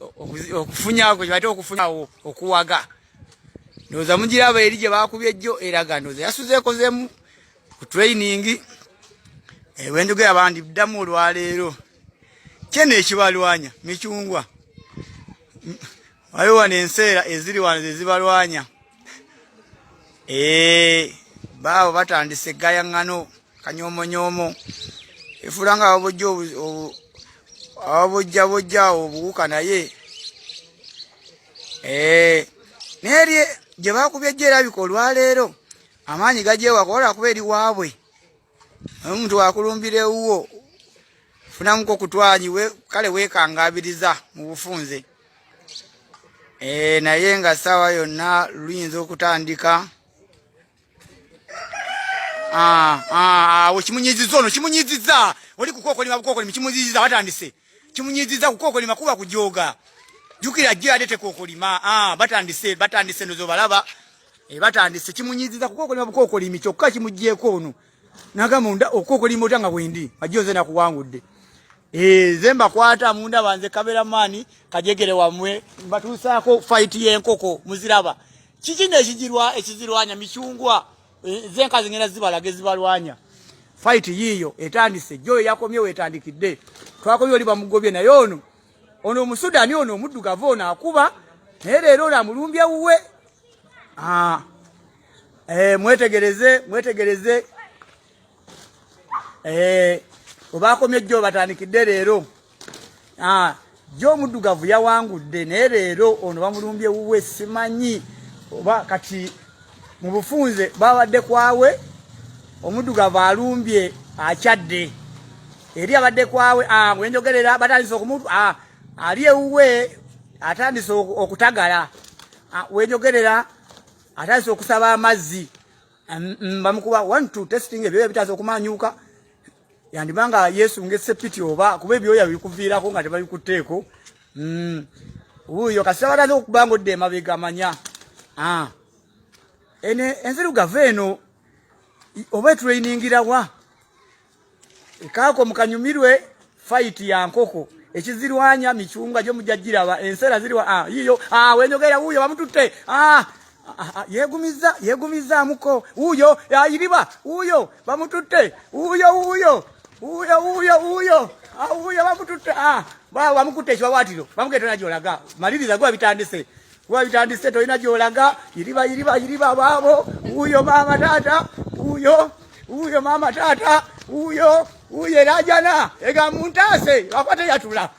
okufunyako kyate okufunyawo okuwaga ndoza mujiraba eri gye bakubye jjo eraga ndoza yasuzeekozemu ku training wenjogera abandi ddamu olwaleero kyene ekibalwanya michungwa waliwo wano enseera eziri wano zezibalwanya baabo batandise gayaŋŋano kanyoomonyoomo efulanga ababojjabojja obuwuka naye naye gye bakubye jjo erabika olwaleero amaanyi gajeewakola kuba eri waabwe omuntu wakulumbira ewuwo funamuko kutwanyi kale weekangabiriza mu bufunze naye nga ssaawa yonna luyinza okutandika kimunyiziza ono kimunyiziza oli kukokolima bukokolima kimunyiziza batandise kimunyiziza kukokolima kuba kujoga jukira jje adete kokolima batandise nozo balaba batandise kimunyiziza kukokolima bukokolimi kyokka kimujjeko ono naga munda okokolima otanga bwendi ajoze na kuwangudde zemba kwata munda banze kabera mani kajegere wamwe batusaako fight yenkoko muziraba kikinde ekizirwanya michungwa zenka zingena zibalage zibalwanya fight yiyo etandise joyo yakomye wetandikidde twakomye oli bamugobye naye ono musudani ono omuddugavu ono akuba naye leero olamulumbye wuwe mwetegereze obakomye jjo batandikidde leero jjo omuddugavu yawangudde naye leero ono bamulumbye wuwe simanyi oba kati mu bufunze babadde kwawe omuddugavu alumbye akyadde eri abadde kwawe wenjogerera batandise okumutu ali ewuwe atandise okutagala wenjogerera atandise okusaba amazzi bamukuba 1-2 testing ebyoya bitaza okumanyuka yandibanga Yesu ngesepiti oba kuba ebyoya bikuviirako nga tebabikutteeko uyo kasaba bataza okubanga odde emabega amanya enzirugavu eno oba etulainingira wa ekaako mukanyumirwe fight ya nkoko ekizirwanya michungwa gyo mujjagiraba enseera ziriwa yiyo wenjogera wuyo bamututte yegumiza muko uyo yiriba uyo bamututte uyo bamututte bamukutte ekiwawatiro bamugete najolaga maliriza gwa bitandise tolina gyolaga yiriba baabo uyo mama tata uyo mama tata uyo rajana ega muntase wakwate yatula